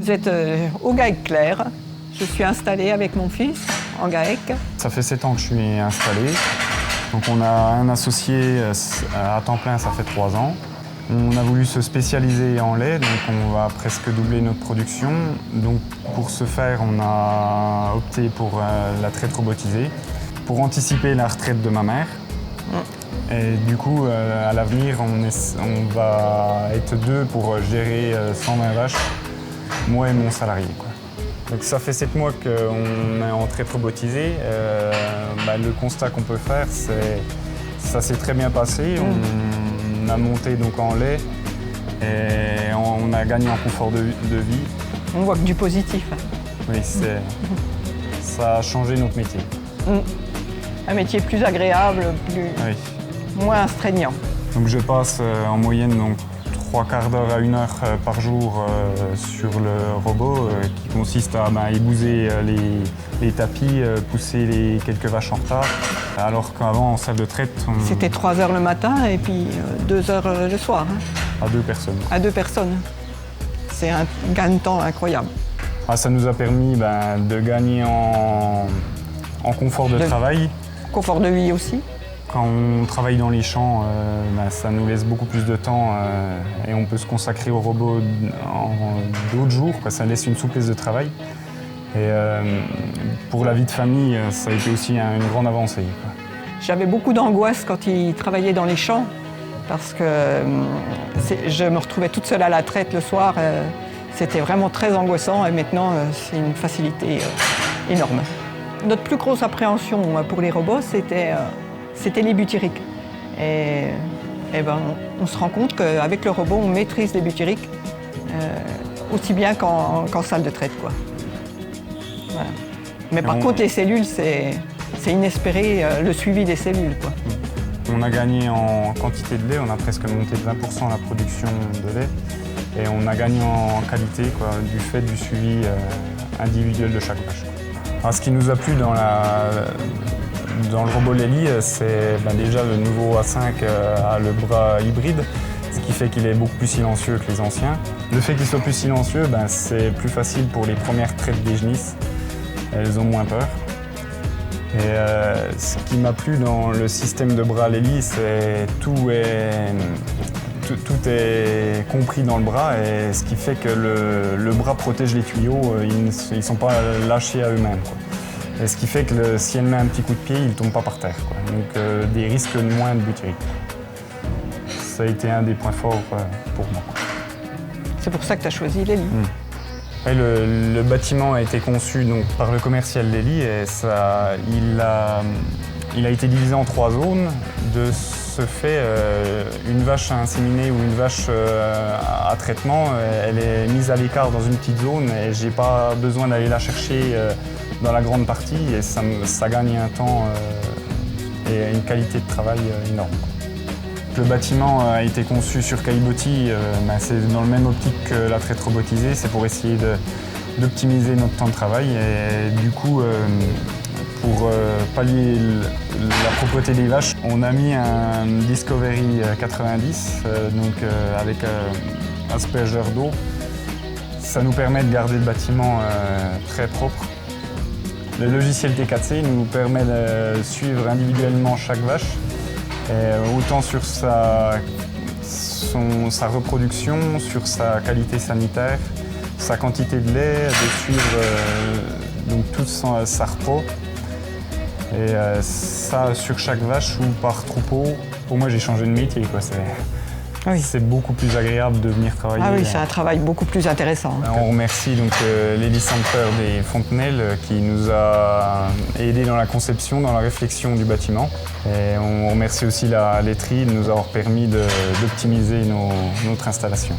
Vous êtes au GAEC Clair. Je suis installée avec mon fils en GAEC. Ça fait 7 ans que je suis installé. Donc on a un associé à temps plein, ça fait 3 ans. On a voulu se spécialiser en lait, donc on va presque doubler notre production. Donc pour ce faire, on a opté pour la traite robotisée, pour anticiper la retraite de ma mère. Et du coup, à l'avenir, on va être 2 pour gérer 120 vaches, moi et mon salarié, quoi. Donc ça fait 7 mois qu'on est en traite robotisée. Le constat qu'on peut faire, c'est ça s'est très bien passé. On a monté donc en lait et on a gagné en confort de vie. On voit que du positif. Oui, ça a changé notre métier. Un métier plus agréable, moins astreignant. Donc je passe en moyenne 3/4 d'heure à 1 heure par jour sur le robot qui consiste à ébouser les tapis, pousser quelques vaches en retard. Alors qu'avant, en salle de traite, C'était 3 heures le matin et puis 2 heures le soir. À 2 personnes. À 2 personnes. C'est un gain de temps incroyable. Ça nous a permis de gagner en confort de travail. Confort de vie aussi. Quand on travaille dans les champs, ça nous laisse beaucoup plus de temps et on peut se consacrer au robot d'autres jours. Ça laisse une souplesse de travail. Et pour la vie de famille, ça a été aussi une grande avancée. J'avais beaucoup d'angoisse quand il travaillait dans les champs parce que je me retrouvais toute seule à la traite le soir. C'était vraiment très angoissant et maintenant, c'est une facilité énorme. Notre plus grosse appréhension pour les robots, c'était les butyriques. Et on se rend compte qu'avec le robot, on maîtrise les butyriques aussi bien qu'en salle de traite, quoi. Voilà. Mais par contre, les cellules, c'est inespéré, le suivi des cellules, quoi. On a gagné en quantité de lait, on a presque monté de 20% la production de lait. Et on a gagné en qualité, du fait du suivi individuel de chaque vache. Alors, ce qui nous a plu dans le robot Lely, c'est déjà le nouveau A5 a le bras hybride, ce qui fait qu'il est beaucoup plus silencieux que les anciens. Le fait qu'il soit plus silencieux, c'est plus facile pour les premières traites des genisses. Elles ont moins peur. Et ce qui m'a plu dans le système de bras Lely, c'est tout est compris dans le bras, et ce qui fait que le bras protège les tuyaux, ils ne sont pas lâchés à eux-mêmes. Et ce qui fait que si elle met un petit coup de pied, il ne tombe pas par terre. Donc des risques moins de butyrique. Ça a été un des points forts pour moi. C'est pour ça que tu as choisi Lely. Et le bâtiment a été conçu par le commercial Lely et il a été divisé en 3 zones. De ce fait, une vache à inséminer ou une vache à traitement, elle est mise à l'écart dans une petite zone et j'ai pas besoin d'aller la chercher dans la grande partie et ça gagne un temps et une qualité de travail énorme. Le bâtiment a été conçu sur Caillebotis, c'est dans le même optique que la traite robotisée, c'est pour essayer d'optimiser notre temps de travail et du coup, pour pallier la propreté des vaches, on a mis un Discovery 90 avec aspergeur d'eau. Ça nous permet de garder le bâtiment très propre. Le logiciel T4C nous permet de suivre individuellement chaque vache, et autant sur sa reproduction, sur sa qualité sanitaire, sa quantité de lait, de suivre toute sa repos. Et ça sur chaque vache ou par troupeau. Pour moi, j'ai changé de métier. C'est beaucoup plus agréable de venir travailler. Ah oui, c'est un travail beaucoup plus intéressant. On remercie Lely Center des Fontenelles qui nous a aidés dans la conception, dans la réflexion du bâtiment. Et on remercie aussi la laiterie de nous avoir permis d'optimiser notre installation.